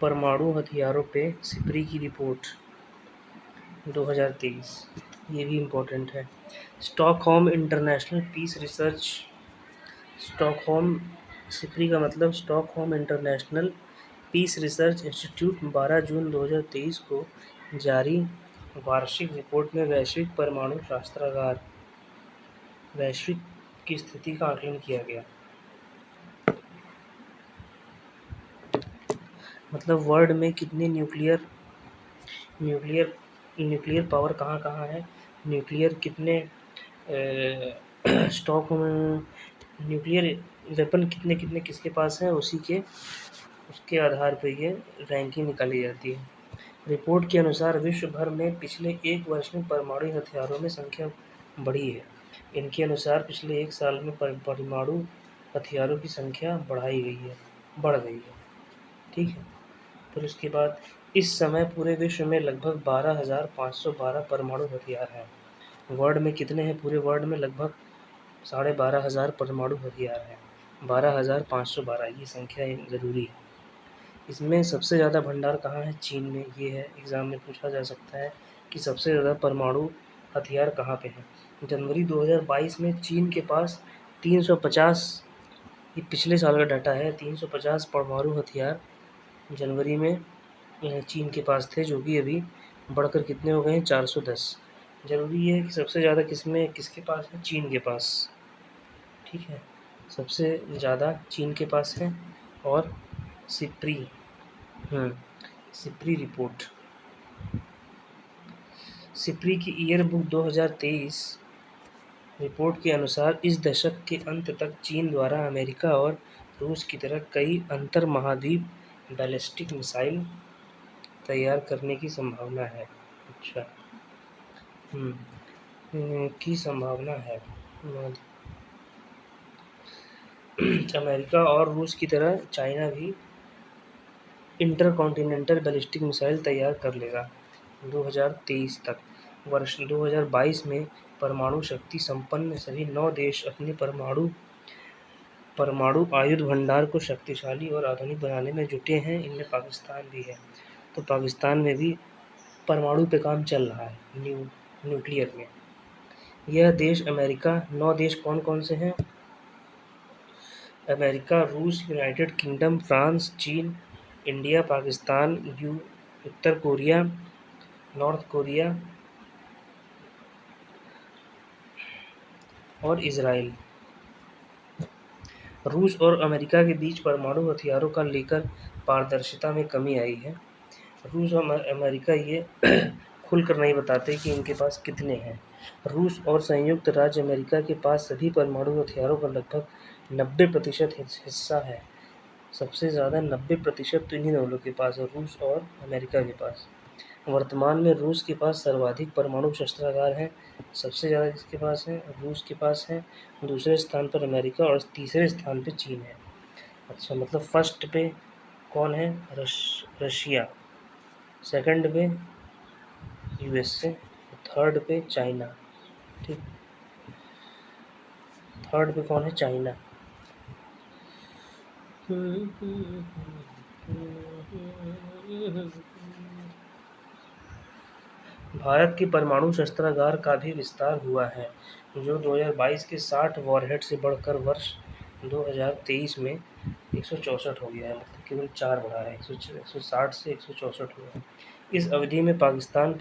परमाणु हथियारों पे सिप्री की रिपोर्ट 2023, ये भी इम्पोर्टेंट है। Stockholm International Peace Research, Stockholm, SIPRI का मतलब Stockholm International Peace Research Institute 12 जून 2023 को जारी वार्षिक रिपोर्ट में वैश्विक परमाणु शस्त्रागार वैश्विक की स्थिति का आकलन किया गया। मतलब वर्ल्ड में कितने न्यूक्लियर पावर कहाँ कहाँ है, न्यूक्लियर कितने स्टॉक न्यूक्लियर वेपन कितने कितने किसके पास है, उसके आधार पर ये रैंकिंग निकाली जाती है। रिपोर्ट के अनुसार विश्व भर में पिछले एक वर्ष में परमाणु हथियारों में संख्या बढ़ी है। इनके अनुसार पिछले एक साल में परमाणु हथियारों की संख्या बढ़ गई है। ठीक है। फिर उसके बाद इस समय पूरे विश्व में लगभग 12,512 परमाणु हथियार हैं। वर्ल्ड में कितने हैं? पूरे वर्ल्ड में लगभग 12,500 परमाणु हथियार हैं। 12,512 ये संख्या ज़रूरी है। इसमें सबसे ज़्यादा भंडार कहाँ है? चीन में। ये है, एग्ज़ाम में पूछा जा सकता है कि सबसे ज़्यादा परमाणु हथियार कहाँ पे हैं। जनवरी 2022 में चीन के पास 350, ये पिछले साल का डाटा है, 350 परमाणु हथियार जनवरी में चीन के पास थे, जो कि अभी बढ़कर कितने हो गए हैं? 410। ज़रूरी है कि सबसे ज़्यादा किसके पास है? चीन के पास। ठीक है, सबसे ज़्यादा चीन के पास है। और सिप्री रिपोर्ट, सिप्री की ईयर बुक 2023 रिपोर्ट के अनुसार इस दशक के अंत तक चीन द्वारा अमेरिका और रूस की तरह कई अंतर महाद्वीप बैलिस्टिक मिसाइल तैयार करने की संभावना है। अच्छा, की संभावना है। अमेरिका और रूस की तरह चाइना भी इंटरकॉन्टिनेंटल बैलिस्टिक मिसाइल तैयार कर लेगा 2023 तक। वर्ष 2022 में परमाणु शक्ति संपन्न सभी 9 देश अपने परमाणु आयुध भंडार को शक्तिशाली और आधुनिक बनाने में जुटे हैं। इनमें पाकिस्तान भी है। तो पाकिस्तान में भी परमाणु पे काम चल रहा है, न्यूक्लियर में। यह देश अमेरिका, 9 देश कौन कौन से हैं? अमेरिका, रूस, यूनाइटेड किंगडम, फ्रांस, चीन, इंडिया, पाकिस्तान, उत्तर कोरिया, नॉर्थ कोरिया और इजराइल। रूस और अमेरिका के बीच परमाणु हथियारों का लेकर पारदर्शिता में कमी आई है। रूस और अमेरिका ये खुलकर नहीं बताते कि इनके पास कितने हैं। रूस और संयुक्त राज्य अमेरिका के पास सभी परमाणु हथियारों का लगभग 90% हिस्सा है। सबसे ज़्यादा 90% तो इन्हीं दोनों के पास है, रूस और अमेरिका के पास। वर्तमान में रूस के पास सर्वाधिक परमाणु शस्त्रागार हैं। सबसे ज़्यादा किसके पास है? रूस के पास है। दूसरे स्थान पर अमेरिका और तीसरे स्थान पे चीन है। अच्छा, मतलब फर्स्ट पे कौन है? रशिया, सेकंड पे यूएसए, थर्ड पे चाइना। ठीक, थर्ड पे कौन है? चाइना। भारत के परमाणु शस्त्रागार का भी विस्तार हुआ है, जो 2022 के 60 वॉरहेड से बढ़कर वर्ष 2023 में 164 हो गया है। मतलब केवल 4 बढ़ा है, 160 से 164 हुआ है। इस अवधि में पाकिस्तान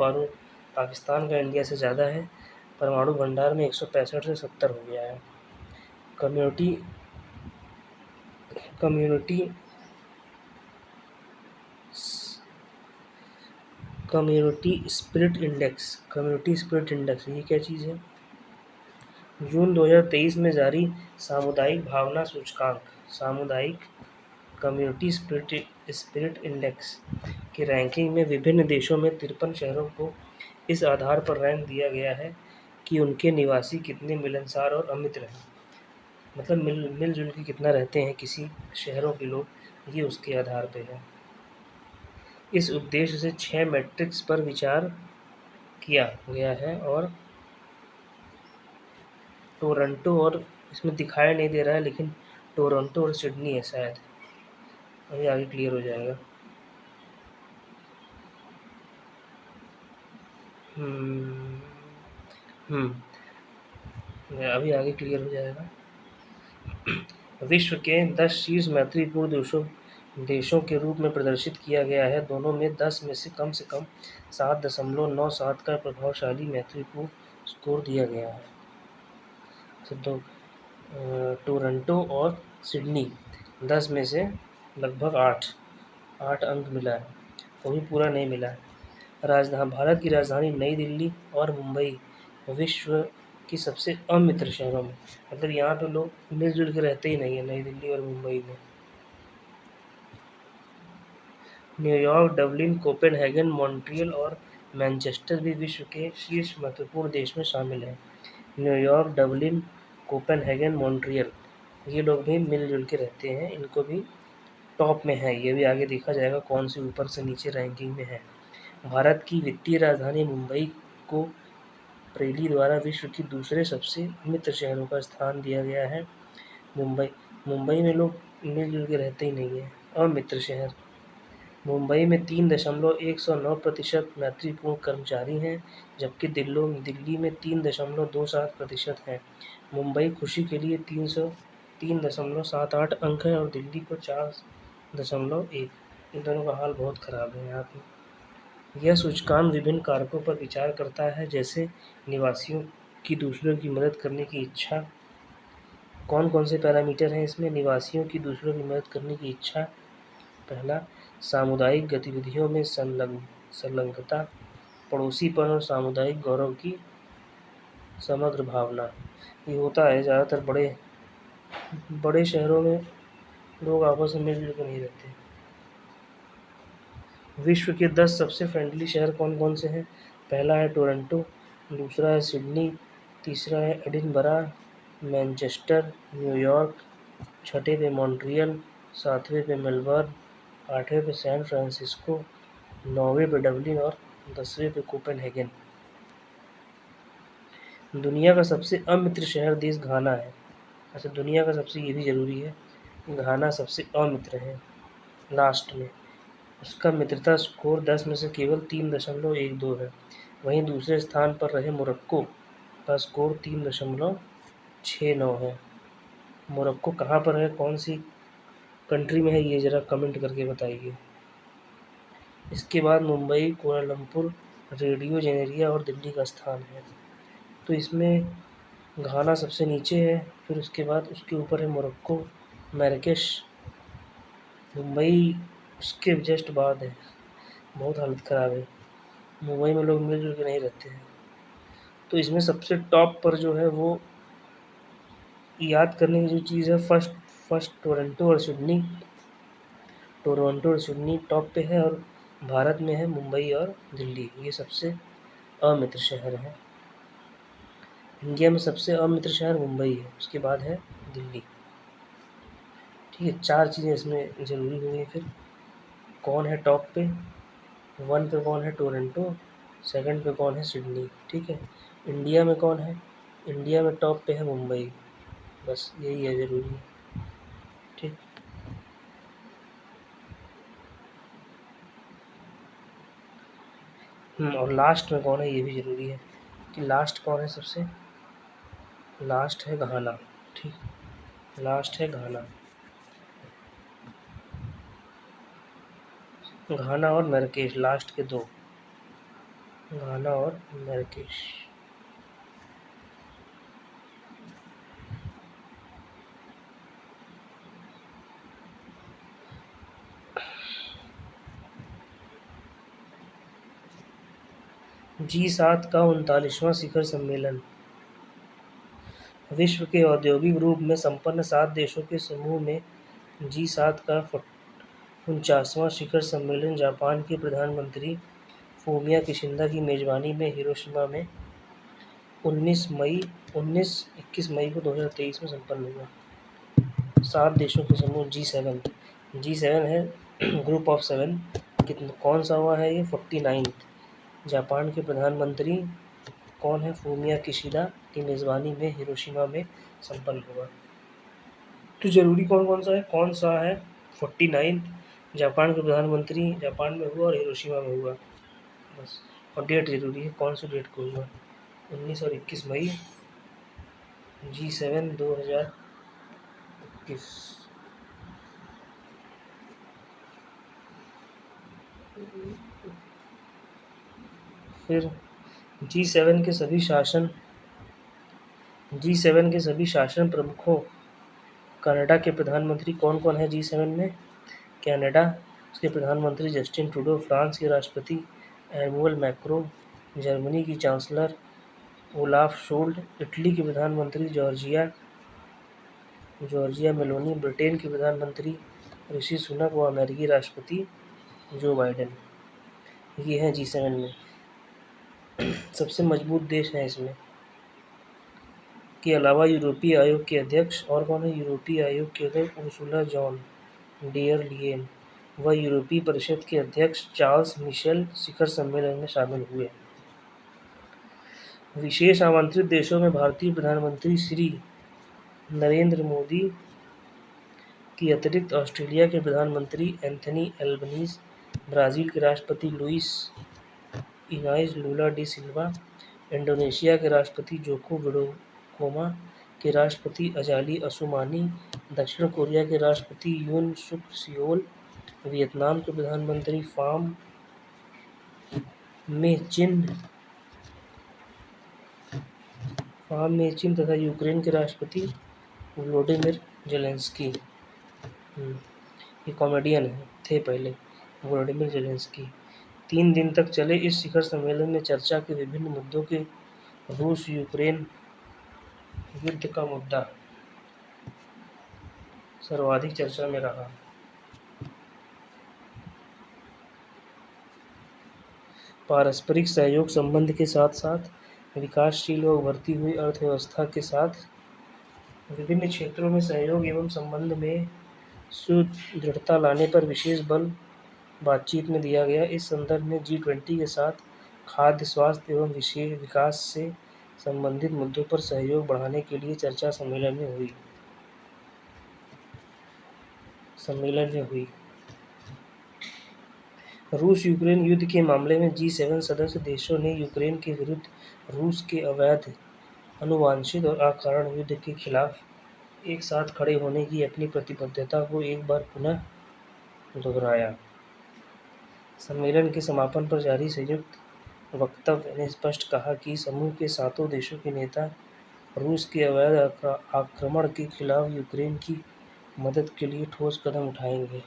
का इंडिया से ज़्यादा है। परमाणु भंडार में 165 से 70 हो गया है। कम्युनिटी स्पिरिट इंडेक्स ये क्या चीज़ है? जून 2023 में जारी सामुदायिक भावना सूचकांक, सामुदायिक कम्युनिटी स्पिरिट इंडेक्स की रैंकिंग में विभिन्न देशों में 53 शहरों को इस आधार पर रैंक दिया गया है कि उनके निवासी कितने मिलनसार और अमित्र हैं। मतलब मिलजुल के कितना रहते हैं किसी शहरों के लोग, ये उसके आधार पर है। इस उद्देश्य से 6 मैट्रिक्स पर विचार किया गया है और टोरंटो, और इसमें दिखाई नहीं दे रहा है लेकिन टोरंटो और सिडनी है शायद, अभी आगे क्लियर हो जाएगा। हम्म, हम्म, अभी आगे क्लियर हो जाएगा। विश्व के 10 शीर्ष मैत्रीपूर्ण देशों के रूप में प्रदर्शित किया गया है। दोनों में 10 में से कम 7.97 का प्रभावशाली मैत्रीपूर्ण स्कोर दिया गया है। तो टोरंटो और सिडनी 10 में से लगभग 8 अंक मिला है, वो भी पूरा नहीं मिला है। भारत की राजधानी नई दिल्ली और मुंबई विश्व की सबसे अमित्र शहरों में, मतलब यहाँ पे लोग मिलजुल के रहते ही नहीं है, नई दिल्ली और मुंबई में। न्यूयॉर्क, डबलिन, कोपेनहेगन, मॉन्ट्रियल और मैनचेस्टर भी विश्व के शीर्ष महत्वपूर्ण देश में शामिल हैं। न्यूयॉर्क, डबलिन, कोपेनहेगन, मॉन्ट्रियल, ये लोग भी मिलजुल के रहते हैं, इनको भी टॉप में है। ये भी आगे देखा जाएगा कौन सी ऊपर से नीचे रैंकिंग में है। भारत की वित्तीय राजधानी मुंबई को प्रेली द्वारा विश्व की दूसरे सबसे मित्र शहरों का स्थान दिया गया है। मुंबई मुंबई में लोग मिलजुल के रहते ही नहीं है, अमित्र शहर। मुंबई में 3.109% मैत्रीपूर्ण कर्मचारी हैं, जबकि दिल्ली में 3.27% हैं। मुंबई खुशी के लिए 3.78 अंक है और दिल्ली को 4.1। इन दोनों का हाल बहुत ख़राब है यहाँ पे। यह सूचकांक विभिन्न कारकों पर विचार करता है, जैसे निवासियों की दूसरों की मदद करने की इच्छा। कौन कौन से पैरामीटर हैं इसमें? निवासियों की दूसरों की मदद करने की इच्छा, पहला। सामुदायिक गतिविधियों में संलग्नता, पड़ोसीपन और सामुदायिक गौरव की समग्र भावना। ये होता है ज़्यादातर बड़े शहरों में लोग आपस में मिलजुल कर नहीं रहते। विश्व के 10 सबसे फ्रेंडली शहर कौन कौन से हैं? पहला है टोरंटो, दूसरा है सिडनी, तीसरा है एडिनबरा, मैनचेस्टर, न्यूयॉर्क, छठे पे मॉन्ट्रियल, सातवें पे मेलबर्न, आठवें पे सैन फ्रांसिस्को, नौवें पे डबलिन और 10वें पे कोपेनहेगन। दुनिया का सबसे अमित्र शहर देश घाना है। अच्छा, दुनिया का सबसे, ये भी ज़रूरी है, घाना सबसे अमित्र है लास्ट में। उसका मित्रता स्कोर 10 में से केवल 3.12 है। वहीं दूसरे स्थान पर रहे मोरक्को का स्कोर 3.69 है। मोरक्को कहाँ पर है, कौन सी कंट्री में है, ये ज़रा कमेंट करके बताइए। इसके बाद मुंबई, कुआलालंपुर, रियो de जेनेरिया और दिल्ली का स्थान है। तो इसमें घाना सबसे नीचे है, फिर उसके बाद उसके ऊपर है मोरक्को, मैराकेश, मुंबई उसके जस्ट बाद है। बहुत हालत ख़राब है, मुंबई में लोग मिलजुल के नहीं रहते हैं। तो इसमें सबसे टॉप पर जो है वो याद करने की जो चीज़ है, फर्स्ट टोरंटो और सिडनी टॉप पे है, और भारत में है मुंबई और दिल्ली, ये सबसे अमित्र शहर हैं। इंडिया में सबसे अमित्र शहर मुंबई है, उसके बाद है दिल्ली। ठीक है, 4 चीज़ें इसमें ज़रूरी हुई। फिर कौन है टॉप पे? 1 पे कौन है? टोरंटो। सेकंड पे कौन है? सिडनी। ठीक है, इंडिया में कौन है? इंडिया में टॉप पे है मुंबई। बस यही है ज़रूरी। ठीक। और लास्ट में कौन है, ये भी ज़रूरी है कि लास्ट कौन है सबसे? लास्ट है घाना। ठीक, लास्ट है घाना। घाना और मैराकेश लास्ट के 2, घाना और मैराकेश। G7 का 39वां शिखर सम्मेलन विश्व के औद्योगिक रूप में संपन्न 7 देशों के समूह में G7 का 49वां शिखर सम्मेलन जापान के प्रधानमंत्री फूमिया किशिदा की मेजबानी में हिरोशिमा में 21 मई को 2023 में संपन्न हुआ। 7 देशों के समूह G7 है ग्रुप ऑफ 7। कौन सा हुआ है ये? 49। जापान के प्रधानमंत्री कौन है? फूमिया किशिदा की मेज़बानी में हिरोशिमा में संपन्न हुआ। तो ज़रूरी कौन कौन सा है? 49 जापान के प्रधानमंत्री जापान में हुआ और हिरोशिमा में हुआ। बस और डेट ज़रूरी है, कौन सी डेट को हुआ? 19 और 21 मई G7 2021। फिर G7 के सभी शासन प्रमुखों, कनाडा के प्रधानमंत्री कौन कौन है G7 में? कनाडा, उसके प्रधानमंत्री जस्टिन ट्रूडो, फ्रांस के राष्ट्रपति एमुअल मैक्रों, जर्मनी की चांसलर ओलाफ शोल्ड, इटली के प्रधानमंत्री जॉर्जिया मेलोनी, ब्रिटेन के प्रधानमंत्री ऋषि सुनक व अमेरिकी राष्ट्रपति जो बाइडेन। ये हैं G7 में। सबसे मजबूत देश हैं इसमें के अलावा यूरोपीय आयोग के अध्यक्ष और कौन है? यूरोपीय आयोग के अध्यक्ष उर्सुला जॉन डेयर लियेन व यूरोपीय परिषद के अध्यक्ष चार्ल्स मिशेल शिखर सम्मेलन में शामिल हुए। विशेष आमंत्रित देशों में भारतीय प्रधानमंत्री श्री नरेंद्र मोदी की अतिरिक्त ऑस्ट्रेलिया के प्रधानमंत्री एंथनी एल्बनीज, ब्राज़ील के राष्ट्रपति लुइस इनाइस लुला डी सिल्वा, इंडोनेशिया के राष्ट्रपति जोको विडोडो के राष्ट्रपति अजाली असुमानी, दक्षिण कोरिया के राष्ट्रपति यून सुक सियोल, वियतनाम के प्रधानमंत्री फाम में चिन तथा यूक्रेन के राष्ट्रपति व्लोदिमीर जेलेंस्की। ये कॉमेडियन थे पहले, व्लोदिमीर जेलेंस्की। 3 दिन तक चले इस शिखर सम्मेलन में चर्चा के विभिन्न मुद्दों के रूस यूक्रेन युद्ध का मुद्दा सर्वाधिक चर्चा में रहा। पारस्परिक सहयोग संबंध के साथ साथ विकासशील व उभरती हुई अर्थव्यवस्था के साथ विभिन्न क्षेत्रों में सहयोग एवं संबंध में सुदृढ़ता लाने पर विशेष बल बातचीत में दिया गया। इस संदर्भ में G20 के साथ खाद्य, स्वास्थ्य एवं विकास से संबंधित मुद्दों पर सहयोग बढ़ाने के लिए चर्चा सम्मेलन में हुई। रूस यूक्रेन युद्ध के मामले में G7 सदस्य देशों ने यूक्रेन के विरुद्ध रूस के अवैध, अनुवांछित और अकारण युद्ध के खिलाफ एक साथ खड़े होने की अपनी प्रतिबद्धता को एक बार पुनः दोहराया। सम्मेलन के समापन पर जारी संयुक्त वक्तव्य ने स्पष्ट कहा कि समूह के 7 देशों के नेता रूस के अवैध आक्रमण के खिलाफ यूक्रेन की मदद के लिए ठोस कदम उठाएंगे।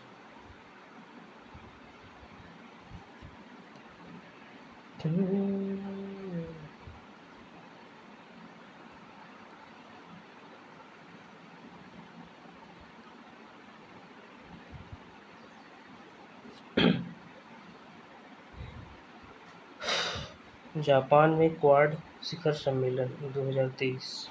जापान में क्वाड शिखर सम्मेलन 2023।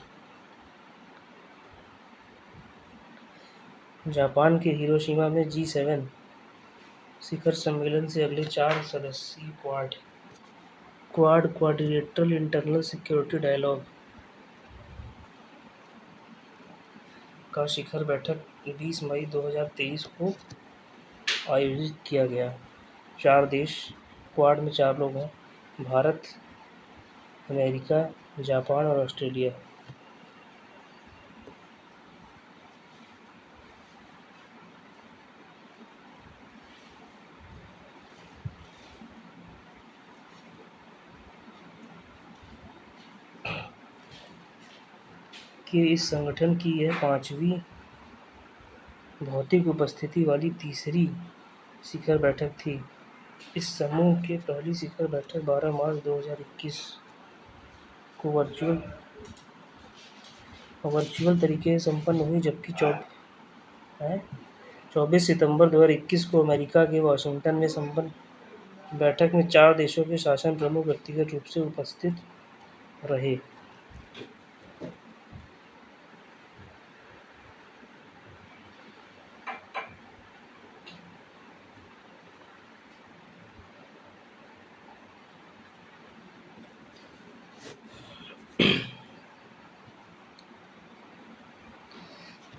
जापान के हिरोशिमा में G7 शिखर सम्मेलन से अगले 4 सदस्यीय क्वाड्रिलेटरल इंटरनल सिक्योरिटी डायलॉग का शिखर बैठक 20 मई 2023 को आयोजित किया गया। 4 देश, क्वाड में 4 लोग हैं, भारत, अमेरिका, जापान और ऑस्ट्रेलिया। कि इस संगठन की यह 5वीं भौतिक उपस्थिति वाली तीसरी शिखर बैठक थी। इस समूह की पहली शिखर बैठक 12 मार्च 2021 को वर्चुअल तरीके से संपन्न हुई, जबकि 24 सितंबर 2021 को अमेरिका के वाशिंगटन में संपन्न बैठक में 4 देशों के शासन प्रमुख व्यक्तिगत रूप से उपस्थित रहे।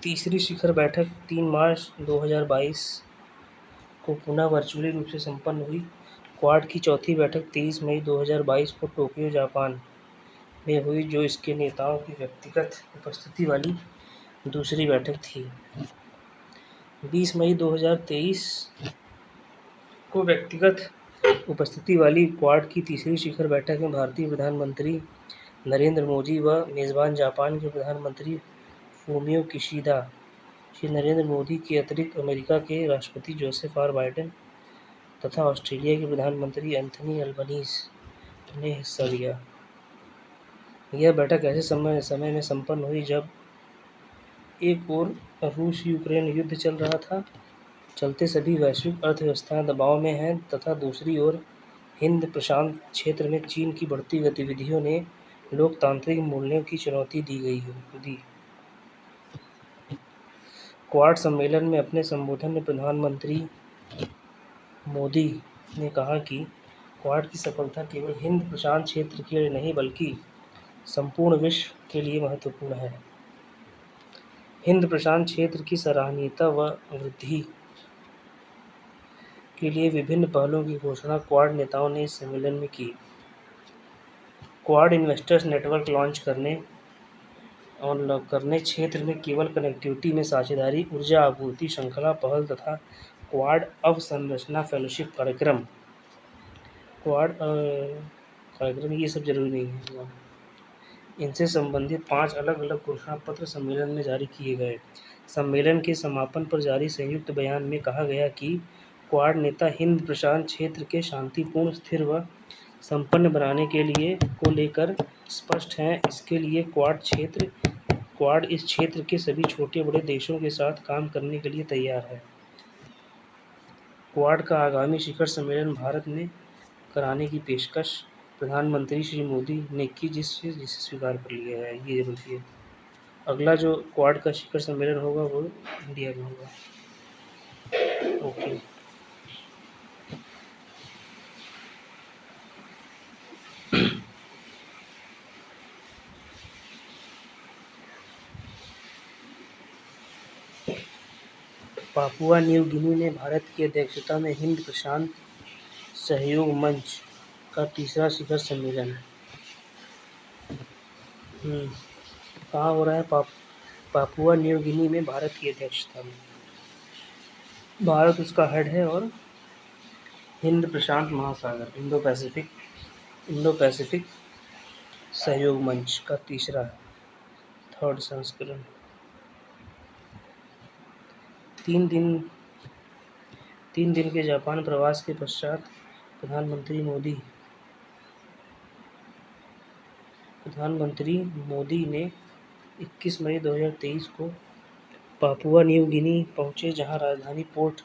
तीसरी शिखर बैठक 3 मार्च 2022 को पुनः वर्चुअली रूप से संपन्न हुई, क्वाड की चौथी बैठक 23 मई 2022 को टोक्यो, जापान में हुई, जो इसके नेताओं की व्यक्तिगत उपस्थिति वाली दूसरी बैठक थी। 20 मई 2023 को व्यक्तिगत उपस्थिति वाली क्वाड की तीसरी शिखर बैठक में भारतीय प्रधानमंत्री नरेंद्र मोदी व मेज़बान जापान के प्रधानमंत्री फूमियो किशिदा, श्री नरेंद्र मोदी के अतिरिक्त अमेरिका के राष्ट्रपति जोसेफ आर बाइडेन तथा ऑस्ट्रेलिया के प्रधानमंत्री एंथनी अल्बनीज़ ने हिस्सा लिया। यह बैठक ऐसे समय में संपन्न हुई जब एक ओर रूस यूक्रेन युद्ध चल रहा था, चलते सभी वैश्विक अर्थव्यवस्थाएं दबाव में हैं, तथा दूसरी ओर हिंद प्रशांत क्षेत्र में चीन की बढ़ती गतिविधियों ने लोकतांत्रिक मूल्यों की चुनौती दी। क्वाड सम्मेलन में अपने संबोधन में प्रधानमंत्री मोदी ने कहा कि क्वाड की सफलता केवल हिंद प्रशांत क्षेत्र के लिए नहीं बल्कि संपूर्ण विश्व के लिए महत्वपूर्ण है। हिंद प्रशांत क्षेत्र की सराहनीयता व वृद्धि के लिए विभिन्न पहलों की घोषणा क्वाड नेताओं ने इस सम्मेलन में की। क्वाड इन्वेस्टर्स नेटवर्क लॉन्च करने, क्षेत्र में केबल कनेक्टिविटी में साझेदारी, ऊर्जा आपूर्ति श्रृंखला पहल तथा क्वाड अवसंरचना फेलोशिप कार्यक्रम ये सब जरूरी नहीं है। इनसे संबंधित 5 अलग-अलग घोषणा पत्र सम्मेलन में जारी किए गए। सम्मेलन के समापन पर जारी संयुक्त बयान में कहा गया कि क्वाड नेता हिंद प्रशांत क्षेत्र के शांतिपूर्ण, स्थिर व संपन्न बनाने के लिए को लेकर स्पष्ट हैं। इसके लिए क्वाड इस क्षेत्र के सभी छोटे-बड़े देशों के साथ काम करने के लिए तैयार है। क्वाड का आगामी शिखर सम्मेलन भारत में कराने की पेशकश प्रधानमंत्री श्री मोदी ने की, जिसे स्वीकार कर लिया है। ये देखिए, अगला जो क्वाड का शिखर सम्मेलन होगा वो इंडिया में होगा। ओके। पापुआ न्यू गिनी में भारत की अध्यक्षता में हिंद प्रशांत सहयोग मंच का तीसरा शिखर सम्मेलन कहाँ हो रहा है? पापुआ न्यू गिनी में भारत की अध्यक्षता में। भारत उसका हेड है और हिंद प्रशांत महासागर इंडो पैसिफिक सहयोग मंच का थर्ड संस्करण 3 दिन के जापान प्रवास के पश्चात प्रधानमंत्री मोदी ने 21 मई 2023 को पापुआ न्यू गिनी पहुंचे, जहां राजधानी पोर्ट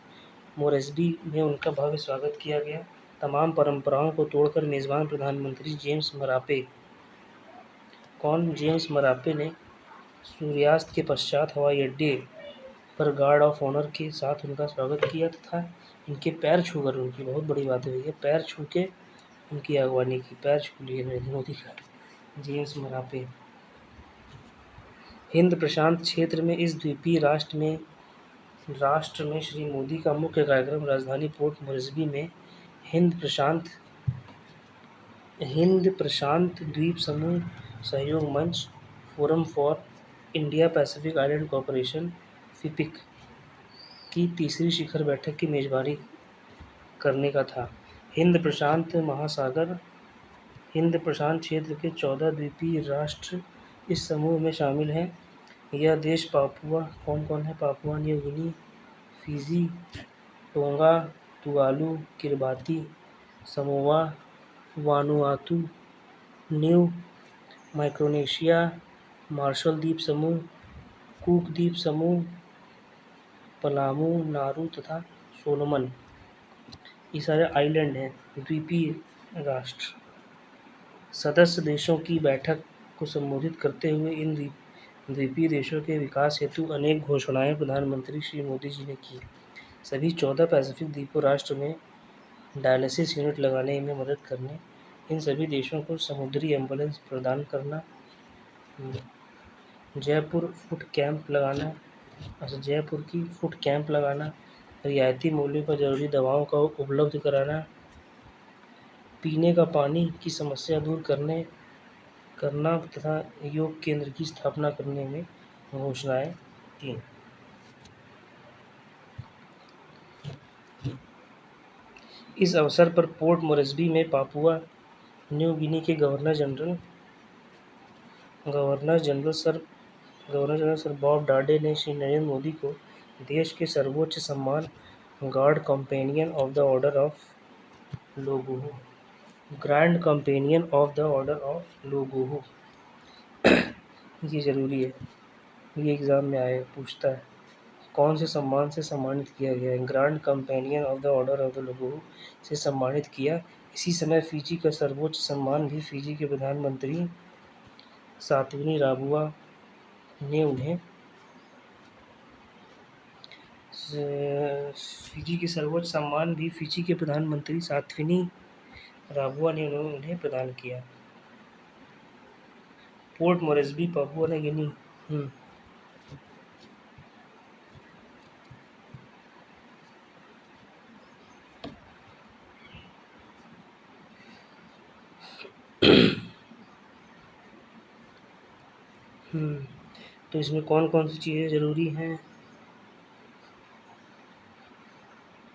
मोरेस्बी में उनका भव्य स्वागत किया गया। तमाम परंपराओं को तोड़कर मेज़बान प्रधानमंत्री जेम्स मरापे ने सूर्यास्त के पश्चात हवाई अड्डे पर गार्ड ऑफ ऑनर के साथ उनका स्वागत किया तथा इनके पैर छूकर, उनकी बहुत बड़ी बात है भैया, पैर छू के उनकी अगवानी की। पैर छू लिए नरेंद्र मोदी का जेम्स मरापे। हिंद प्रशांत क्षेत्र में इस द्वीपीय राष्ट्र में श्री मोदी का मुख्य कार्यक्रम राजधानी पोर्ट मोरेस्बी में हिंद प्रशांत द्वीप समूह सहयोग मंच forum for India Pacific island cooperation (FIPIC) की तीसरी शिखर बैठक की मेजबानी करने का था। हिंद प्रशांत क्षेत्र के 14 द्वीपीय राष्ट्र इस समूह में शामिल हैं। यह देश कौन है? Papua New Guinea, Fiji, Tonga, Tuvalu, Kiribati, Samoa, Vanuatu, New Micronesia, Marshall द्वीप समूह, कूक द्वीप समूह, पलामू, नारू तथा सोलोमन, ये सारे आइलैंड हैं, द्वीपीय राष्ट्र। सदस्य देशों की बैठक को संबोधित करते हुए इन द्वीपीय देशों के विकास हेतु अनेक घोषणाएं प्रधानमंत्री श्री मोदी जी ने की। सभी 14 पैसिफिक द्वीपों राष्ट्र में डायलिसिस यूनिट लगाने में मदद करने, इन सभी देशों को समुद्री एम्बुलेंस प्रदान करना, जयपुर की फूड कैंप लगाना, रियायती मूल्यों पर जरूरी दवाओं का उपलब्ध कराना, पीने का पानी की समस्या दूर करना तथा योग केंद्र की स्थापना करने में घोषणाएं की। इस अवसर पर पोर्ट मोरेस्बी में पापुआ न्यू गिनी के governor general sir Bob Dadae ने श्री नरेंद्र मोदी को देश के सर्वोच्च सम्मान grand companion of the order of Logohu grand companion of the order of Logohu, ये ज़रूरी है, ये एग्ज़ाम में आए पूछता है कौन से सम्मान से सम्मानित किया गया है। Grand companion of the order of the Logohu से सम्मानित किया। इसी समय फिजी का सर्वोच्च सम्मान भी फिजी के प्रधानमंत्री सातवनी राबुआ ने उन्हें फिजी के सर्वोच्च सम्मान भी फिजी के प्रधानमंत्री सातवनी राबुआ ने उन्हें प्रदान किया। पोर्ट मोरेस्बी पापुआ न्यू गिनी। तो इसमें कौन कौन सी चीज़ें ज़रूरी हैं।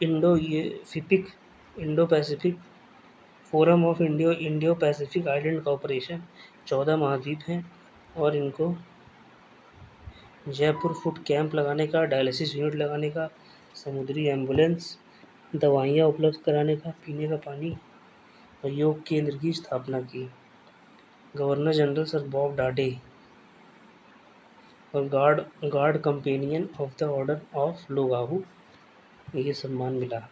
Indo Pacific forum of Indo Pacific island corporation 14 महाद्वीप हैं और इनको जयपुर फुट कैंप लगाने का, डायलिसिस यूनिट लगाने का, समुद्री एम्बुलेंस, दवाइयाँ उपलब्ध कराने का, पीने का पानी और योग केंद्र की स्थापना की। Governor general sir Bob Dadae और grand companion of the order of Logohu ये सम्मान मिला।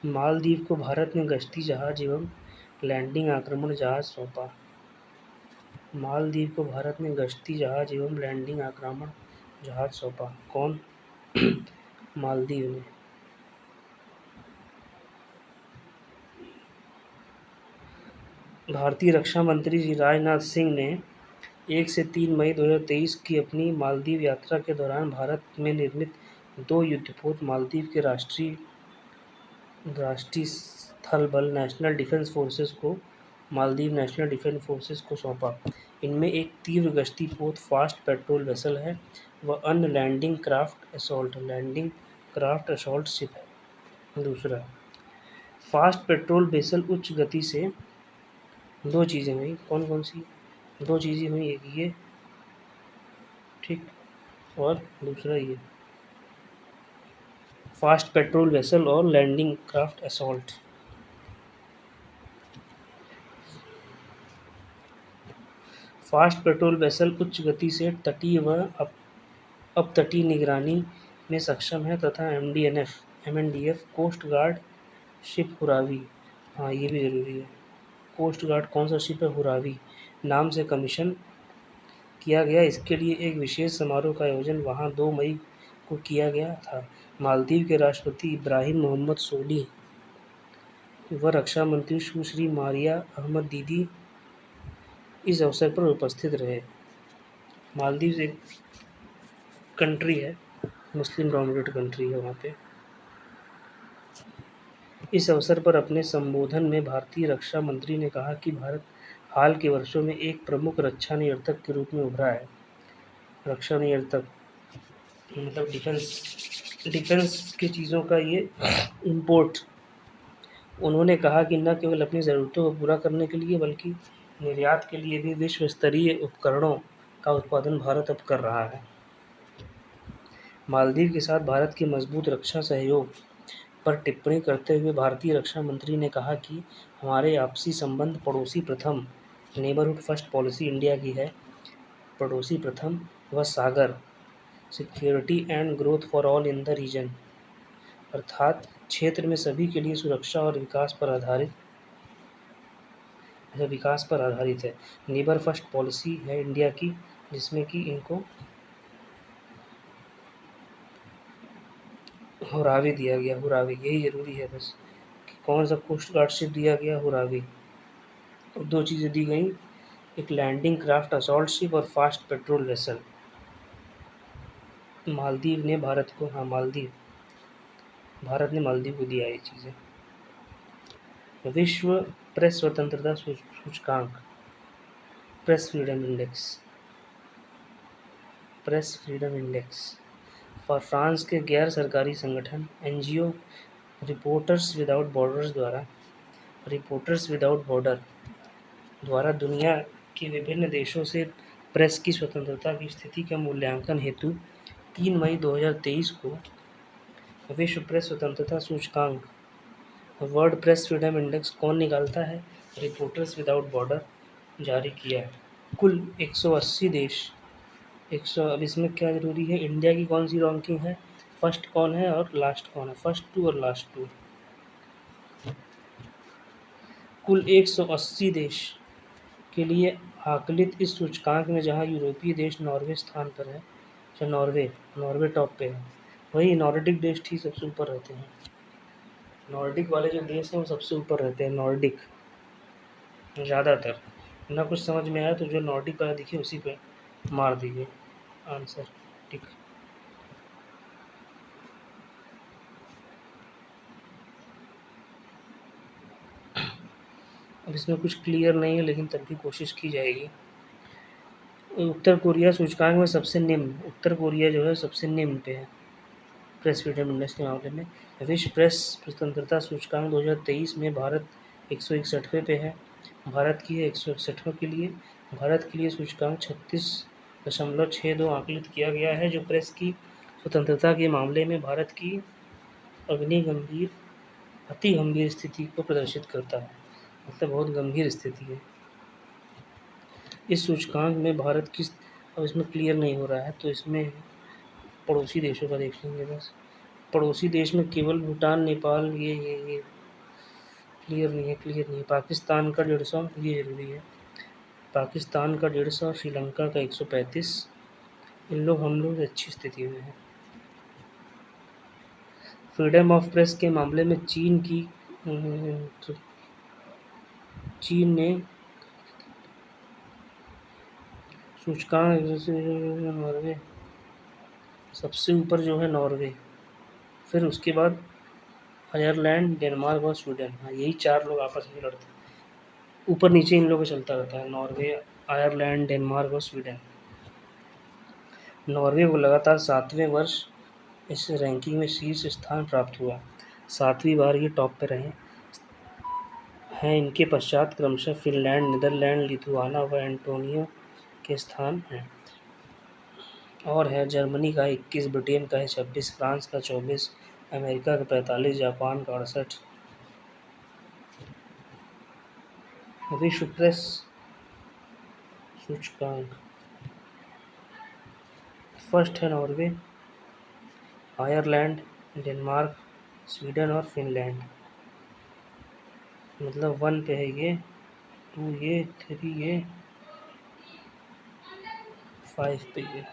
मालदीव को भारत ने गश्ती जहाज एवं लैंडिंग आक्रमण जहाज सौंपा। मालदीव को भारत ने गश्ती जहाज एवं लैंडिंग आक्रमण जहाज सौंपा। कौन? मालदीव ने। भारतीय रक्षा मंत्री श्री राजनाथ सिंह ने 1 से 3 मई 2023 की अपनी मालदीव यात्रा के दौरान भारत में निर्मित 2 युद्धपोत मालदीव के राष्ट्रीय स्थल बल नेशनल डिफेंस फोर्सेस को मालदीव नेशनल डिफेंस फोर्सेस को सौंपा। इनमें एक तीव्र गश्ती पोत फास्ट पेट्रोल वेसल है व अन्य लैंडिंग क्राफ्ट असॉल्ट शिप है। दूसरा, फास्ट पेट्रोल वेसल उच्च गति से 2 चीज़ें हुई। कौन कौन सी 2 चीज़ें हुई? एक ये, ठीक, और दूसरा ये फास्ट पेट्रोल वेसल और landing craft assault. Fast patrol vessel उच्च गति से तटीय व अपतटीय निगरानी में सक्षम है तथा एमएनडीएफ कोस्ट गार्ड शिप हुरावी, हाँ ये भी ज़रूरी है, कोस्ट गार्ड कौन सा शिप है? हुरावी नाम से कमीशन किया गया। इसके लिए एक विशेष समारोह का आयोजन वहां 2 मई को किया गया था। मालदीव के राष्ट्रपति इब्राहिम मोहम्मद सोलिह व रक्षा मंत्री सुश्री मारिया अहमद दीदी इस अवसर पर उपस्थित रहे। मालदीव एक कंट्री है, मुस्लिम डोमिनेटेड कंट्री है वहाँ पे। इस अवसर पर अपने संबोधन में भारतीय रक्षा मंत्री ने कहा कि भारत हाल के वर्षों में एक प्रमुख रक्षा नियंत्रक के रूप में उभरा है। रक्षा नियंत्रक मतलब डिफेंस की चीज़ों का ये इंपोर्ट। उन्होंने कहा कि न केवल अपनी ज़रूरतों को पूरा करने के लिए बल्कि निर्यात के लिए भी विश्व स्तरीय उपकरणों का उत्पादन भारत अब कर रहा है। मालदीव के साथ भारत के मजबूत रक्षा सहयोग पर टिप्पणी करते हुए भारतीय रक्षा मंत्री ने कहा कि हमारे आपसी संबंध पड़ोसी प्रथम नेबरहुड फर्स्ट पॉलिसी इंडिया की है। पड़ोसी प्रथम व SAGAR security and growth for all in the region, अर्थात क्षेत्र में सभी के लिए सुरक्षा और विकास पर आधारित है। नेबर फर्स्ट पॉलिसी है इंडिया की, जिसमें कि इनको हुरावी दिया गया। हुरावी यही ज़रूरी है बस कि कौन सा कोस्ट गार्ड शिप दिया गया? हुरावी। और 2 चीज़ें दी गई, एक लैंडिंग क्राफ्ट असॉल्ट शिप और फास्ट पेट्रोल वेसल। मालदीव ने भारत को, हाँ मालदीव, भारत ने मालदीव को दिया ये चीज़ें। विश्व प्रेस स्वतंत्रता सूचकांक, press freedom index, press freedom index for France के गैर सरकारी संगठन एनजीओ रिपोर्टर्स विदाउट बॉर्डर द्वारा दुनिया के विभिन्न देशों से प्रेस की स्वतंत्रता की स्थिति का मूल्यांकन हेतु 3 मई 2023 को विश्व प्रेस स्वतंत्रता सूचकांक वर्ल्ड प्रेस फ्रीडम इंडेक्स कौन निकालता है? रिपोर्टर्स विदाउट बॉर्डर जारी किया है। कुल 180 देश, 100। अब इसमें क्या ज़रूरी है, इंडिया की कौन सी रैंकिंग है, फर्स्ट कौन है और लास्ट कौन है, फर्स्ट 2 और लास्ट 2। कुल 180 देश के लिए आकलित इस सूचकांक में जहां यूरोपीय देश नॉर्वे स्थान पर है, अच्छा नॉर्वे टॉप पे है। वही नॉर्डिक देश ठीक सबसे ऊपर रहते हैं, नॉर्डिक वाले जो देश हैं वो सबसे ऊपर रहते हैं, नॉर्डिक ज़्यादातर। ना कुछ समझ में आया तो जो नॉर्डिक वाला दिखे उसी पे मार दीजिए आंसर, ठीक। अब इसमें कुछ क्लियर नहीं है लेकिन तब भी कोशिश की जाएगी। उत्तर कोरिया सूचकांक में सबसे निम्न, उत्तर कोरिया जो है सबसे निम्न पे है प्रेस फ्रीडम इंडेक्स के मामले में। विश्व प्रेस स्वतंत्रता सूचकांक 2023 में भारत 161वें पे है। भारत की है 161वें के लिए। भारत के लिए सूचकांक 36.62 आकलित किया गया है, जो प्रेस की स्वतंत्रता के मामले में भारत की अति गंभीर स्थिति को प्रदर्शित करता है, मतलब बहुत गंभीर स्थिति है। इस सूचकांक में भारत की, अब इसमें क्लियर नहीं हो रहा है तो इसमें पड़ोसी देशों का देख लेंगे बस। पड़ोसी देश में केवल भूटान, नेपाल, ये क्लियर नहीं है। पाकिस्तान का 150, ये ज़रूरी है। पाकिस्तान का 150, श्रीलंका का 135। हम लोग अच्छी स्थिति में हैं। फ्रीडम ऑफ प्रेस के मामले में चीन ने सूचकांक नॉर्वे सबसे ऊपर जो है, नॉर्वे, फिर उसके बाद आयरलैंड, डेनमार्क और स्वीडन। हाँ यही 4 लोग आपस में लड़ते हैं, ऊपर नीचे इन लोगों का चलता रहता है, नॉर्वे, आयरलैंड, डेनमार्क और स्वीडन। नॉर्वे को लगातार 7वें वर्ष इस रैंकिंग में शीर्ष स्थान प्राप्त हुआ, 7वीं बार ये टॉप पे रहे हैं। इनके पश्चात क्रमशः फिनलैंड, नीदरलैंड, लिथुआना व एस्टोनिया के स्थान हैं। और है जर्मनी का 21, ब्रिटेन का है 26, फ्रांस का 24, अमेरिका का 45, जापान का 68। विश्व प्रेस सूचकांक फर्स्ट है नॉर्वे, आयरलैंड, डेनमार्क, स्वीडन और फिनलैंड, मतलब 1 पे है ये, 2 ये, 3 ये, 5 पे ये,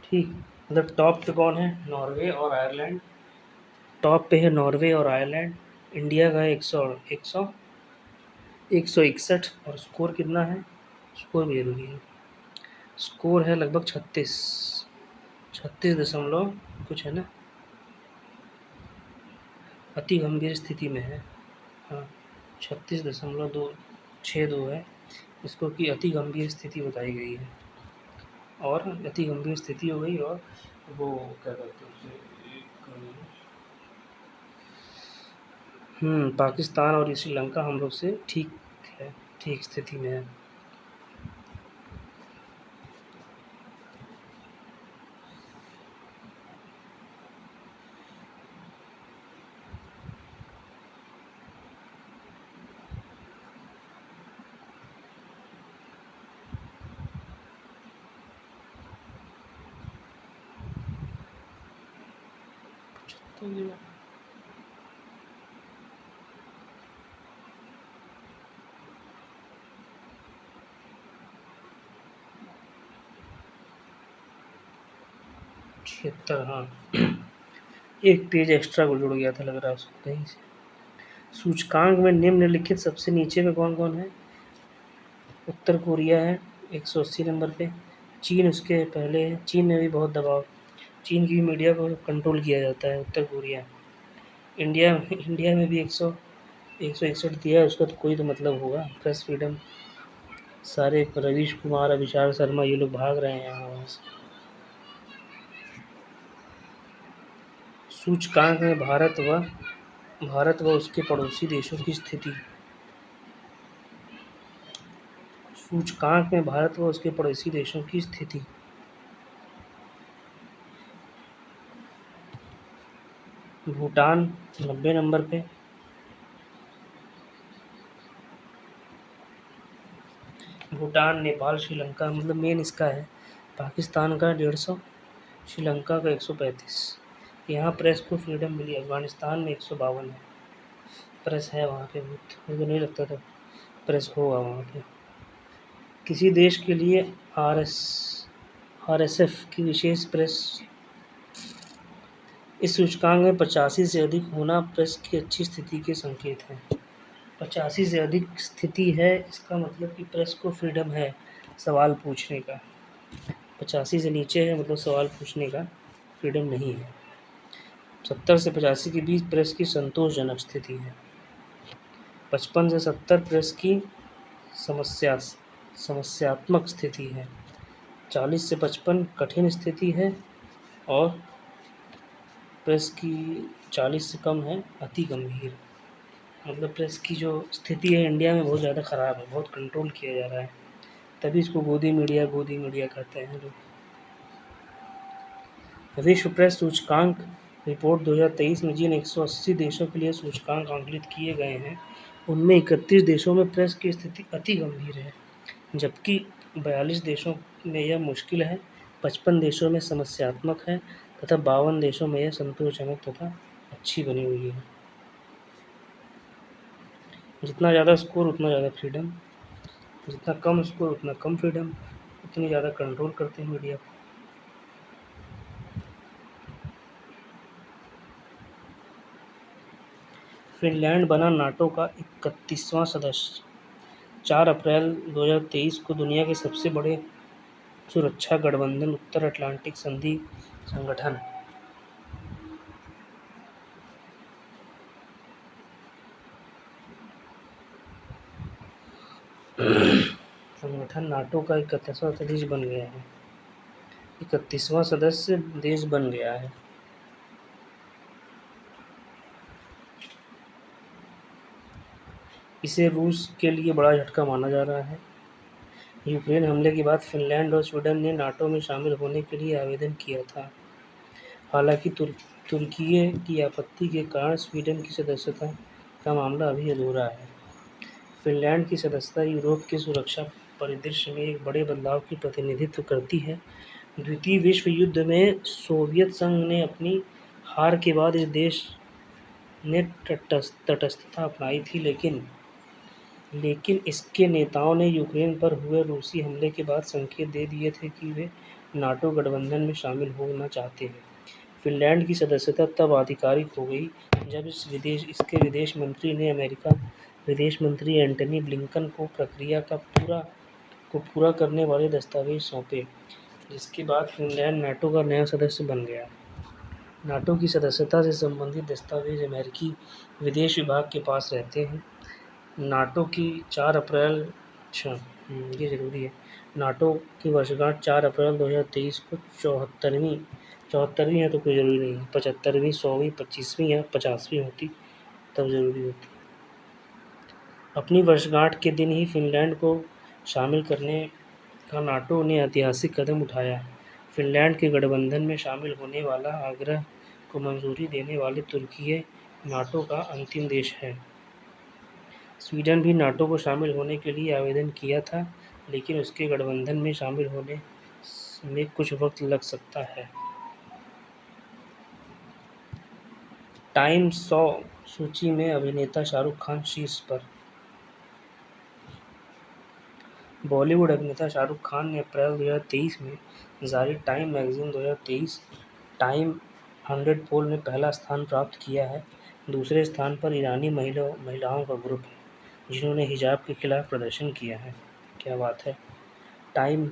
ठीक। मतलब टॉप पे कौन है, नॉर्वे और आयरलैंड, टॉप पे है नॉर्वे और आयरलैंड। इंडिया का है 161 और स्कोर कितना है, स्कोर भी जरूरी है। स्कोर है लगभग 36 दशमलव कुछ है ना, अति गंभीर स्थिति में है। हाँ 36.262 है इसको कि अति गंभीर स्थिति बताई गई है, और अति गंभीर स्थिति हो गई। और वो क्या कहते हैं उसे, पाकिस्तान और श्रीलंका हम लोग से ठीक है, ठीक स्थिति में है। तो ये 76, हाँ एक पेज एक्स्ट्रा को जुड़ गया था लग रहा है उसको कहीं से। सूचकांक में निम्नलिखित सबसे नीचे में कौन कौन है, उत्तर कोरिया है, 180 नंबर पे। चीन उसके पहले है। चीन में भी बहुत दबाव, चीन की मीडिया को कंट्रोल किया जाता है। उत्तर कोरिया, इंडिया में भी 161 दिया है, उसका तो कोई तो मतलब होगा। प्रेस फ्रीडम, सारे रवीश कुमार, अभिषार शर्मा ये लोग भाग रहे हैं यहाँ वहाँ से। सूचकांक में भारत व उसके पड़ोसी देशों की स्थिति। सूचकांक में भारत व उसके पड़ोसी देशों की स्थिति। भूटान 90 नंबर पे। भूटान, नेपाल, श्रीलंका, मतलब मेन इसका है। पाकिस्तान का 150, श्रीलंका का 135। यहाँ प्रेस को फ्रीडम मिली। अफगानिस्तान में 152 है। प्रेस है वहाँ पे बहुत, मुझे नहीं लगता था प्रेस होगा वहाँ पे। किसी देश के लिए आरएसएफ की विशेष प्रेस। इस सूचकांक में 85 से अधिक होना प्रेस की अच्छी स्थिति के संकेत हैं। 85 से अधिक स्थिति है, इसका मतलब कि प्रेस को फ्रीडम है सवाल पूछने का। 85 से नीचे है मतलब सवाल पूछने का फ्रीडम नहीं है। 70 से 85 के बीच प्रेस की संतोषजनक स्थिति है। 55 से 70 प्रेस की समस्यात्मक स्थिति है। 40 से 55 कठिन स्थिति है और प्रेस की 40 से कम है अति गंभीर। मतलब प्रेस की जो स्थिति है इंडिया में बहुत ज़्यादा ख़राब है, बहुत कंट्रोल किया जा रहा है, तभी इसको गोदी मीडिया कहते हैं लोग। विश्व प्रेस सूचकांक रिपोर्ट 2023 में जिन 180 देशों के लिए सूचकांक आंकलित किए गए हैं उनमें 31 देशों में प्रेस की स्थिति अति गंभीर है, जबकि 42 देशों में यह मुश्किल है, 55 देशों में समस्यात्मक है तथा 52 देशों में यह संतोषजनक तथा अच्छी बनी हुई है। जितना ज़्यादा स्कोर उतना ज़्यादा फ्रीडम, जितना कम स्कोर उतना कम फ्रीडम, उतनी ज़्यादा कंट्रोल करते हैं मीडिया को। फिनलैंड बना नाटो का 31वां सदस्य। 4 अप्रैल 2023 को दुनिया के सबसे बड़े सुरक्षा गठबंधन उत्तर अटलांटिक संधि संगठन नाटो का 31वां सदस्य बन गया है। 31वां सदस्य देश बन गया है। इसे रूस के लिए बड़ा झटका माना जा रहा है। यूक्रेन हमले के बाद फिनलैंड और स्वीडन ने नाटो में शामिल होने के लिए आवेदन किया था। हालांकि तुर्की की आपत्ति के कारण स्वीडन की सदस्यता का मामला अभी अधूरा है। फिनलैंड की सदस्यता यूरोप के सुरक्षा परिदृश्य में एक बड़े बदलाव की प्रतिनिधित्व करती है। द्वितीय विश्व युद्ध में सोवियत संघ ने अपनी हार के बाद इस देश ने तटस्थता अपनाई थी, लेकिन इसके नेताओं ने यूक्रेन पर हुए रूसी हमले के बाद संकेत दे दिए थे कि वे नाटो गठबंधन में शामिल होना चाहते हैं। फिनलैंड की सदस्यता तब आधिकारिक हो गई जब इसके विदेश मंत्री ने अमेरिका विदेश मंत्री एंटनी ब्लिंकन को प्रक्रिया को पूरा करने वाले दस्तावेज सौंपे, जिसके बाद फिनलैंड नाटो का नया सदस्य बन गया। नाटो की सदस्यता से संबंधित दस्तावेज अमेरिकी विदेश विभाग के पास रहते हैं। नाटो की 4 अप्रैल अच्छा ये ज़रूरी है। नाटो की वर्षगांठ 4 अप्रैल 2023 को 74वीं है तो कोई ज़रूरी नहीं है। 75वीं, 100वीं, 25वीं या 50वीं होती तब ज़रूरी होती। अपनी वर्षगांठ के दिन ही फिनलैंड को शामिल करने का नाटो ने ऐतिहासिक कदम उठाया। फिनलैंड के गठबंधन में शामिल होने वाला आग्रह को मंजूरी देने वाले तुर्की नाटो का अंतिम देश है। स्वीडन भी नाटो को शामिल होने के लिए आवेदन किया था, लेकिन उसके गठबंधन में शामिल होने में कुछ वक्त लग सकता है। टाइम 100 सूची में अभिनेता शाहरुख खान शीर्ष पर। बॉलीवुड अभिनेता शाहरुख खान ने अप्रैल 2023 में जारी टाइम मैगजीन 2023 टाइम 100 पोल में पहला स्थान प्राप्त किया है। दूसरे स्थान पर ईरानी महिलाओं का ग्रुप है, जिन्होंने हिजाब के खिलाफ प्रदर्शन किया है। क्या बात है। टाइम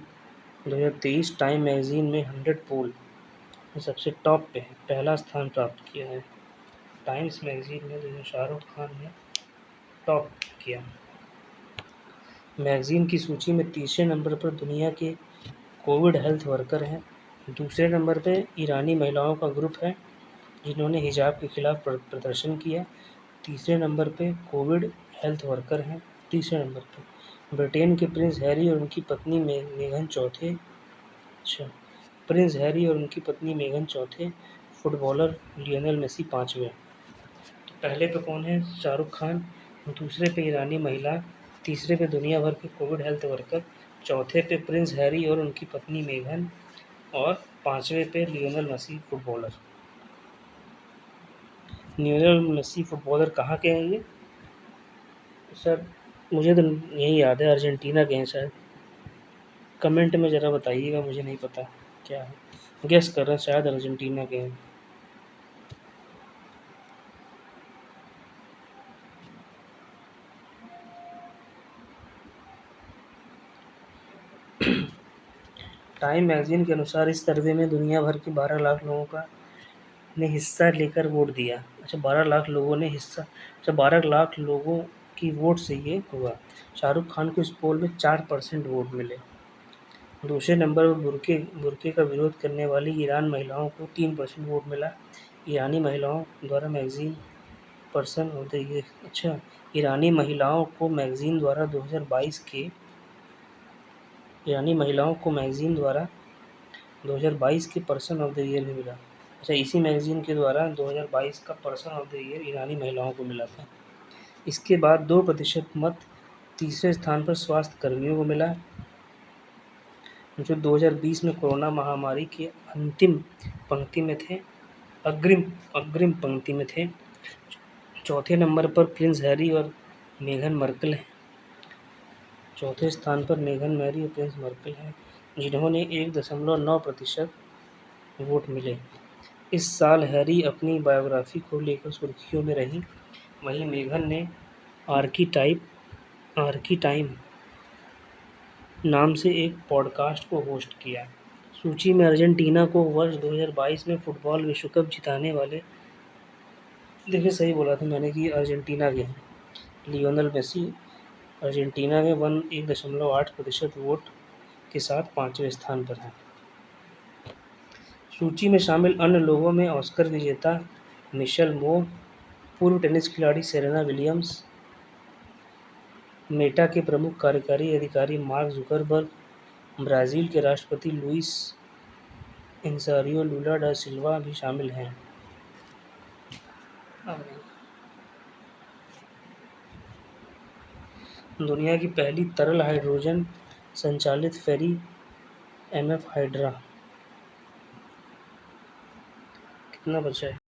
2023 टाइम मैगज़ीन में 100 पोल में सबसे टॉप पे है, पहला स्थान प्राप्त किया है। टाइम्स मैगज़ीन में जो शाहरुख खान ने टॉप किया। मैगज़ीन की सूची में तीसरे नंबर पर दुनिया के कोविड हेल्थ वर्कर हैं। दूसरे नंबर पे ईरानी महिलाओं का ग्रुप है जिन्होंने हिजाब के खिलाफ प्रदर्शन किया। तीसरे नंबर पे कोविड हेल्थ वर्कर हैं। तीसरे नंबर पे ब्रिटेन के प्रिंस हैरी और उनकी पत्नी मेघन चौथे। अच्छा, प्रिंस हैरी और उनकी पत्नी मेघन चौथे। फुटबॉलर लियोनेल मेसी पाँचवें। तो पहले पे कौन है? शाहरुख खान। दूसरे पे ईरानी महिला। तीसरे पे दुनिया भर के कोविड हेल्थ वर्कर। चौथे पे प्रिंस हैरी और उनकी पत्नी मेघन। और पाँचवें पे Lionel Messi footballer. Lionel Messi footballer कहाँ के हैं ये? सर मुझे तो यही याद है, अर्जेंटीना के हैं शायद। कमेंट में ज़रा बताइएगा, मुझे नहीं पता क्या है। गेस कर रहे हैं, शायद अर्जेंटीना के हैं। टाइम मैगज़ीन के अनुसार इस सर्वे में दुनिया भर के 12 लाख लोगों का ने हिस्सा लेकर वोट दिया। अच्छा, 12 लाख लोगों ने हिस्सा। अच्छा, 12 लाख लोगों की वोट से ये हुआ। शाहरुख खान को इस पोल में 4% वोट मिले। दूसरे नंबर पर बुर्के का विरोध करने वाली ईरान महिलाओं को 3% वोट मिला। ईरानी महिलाओं द्वारा magazine person of the year. अच्छा, ईरानी महिलाओं को मैगज़ीन द्वारा 2022 के पर्सन ऑफ द ईयर भी मिला। अच्छा, इसी मैगज़ीन के द्वारा 2022 का पर्सन ऑफ द ईयर ईरानी महिलाओं को मिला था। इसके बाद 2% मत तीसरे स्थान पर स्वास्थ्य कर्मियों को मिला, जो 2020 में कोरोना महामारी के अग्रिम पंक्ति में थे। चौथे नंबर पर प्रिंस हैरी और मेघन मर्कल हैं। चौथे स्थान पर मेघन मैरी और प्रिंस मर्कल हैं, जिन्होंने 1.9% वोट मिले। इस साल हैरी अपनी बायोग्राफी को लेकर सुर्खियों में रहीं। वहीं मेघन ने आर्की टाइम नाम से एक पॉडकास्ट को होस्ट किया। सूची में अर्जेंटीना को वर्ष 2022 में फुटबॉल विश्व कप जिताने वाले, देखिए सही बोला था मैंने कि अर्जेंटीना के हैं। लियोनेल मेसी अर्जेंटीना में 1.8% वोट के साथ 5वें स्थान पर हैं। सूची में शामिल अन्य लोगों में ऑस्कर विजेता मिशेल मो, पूर्व टेनिस खिलाड़ी सेरेना विलियम्स, मेटा के प्रमुख कार्यकारी अधिकारी मार्क जुकरबर्ग, ब्राज़ील के राष्ट्रपति लुइस इनासियो लुला डा सिल्वा भी शामिल हैं। दुनिया की पहली तरल हाइड्रोजन संचालित फेरी MF हाइड्रा। कितना बचा है?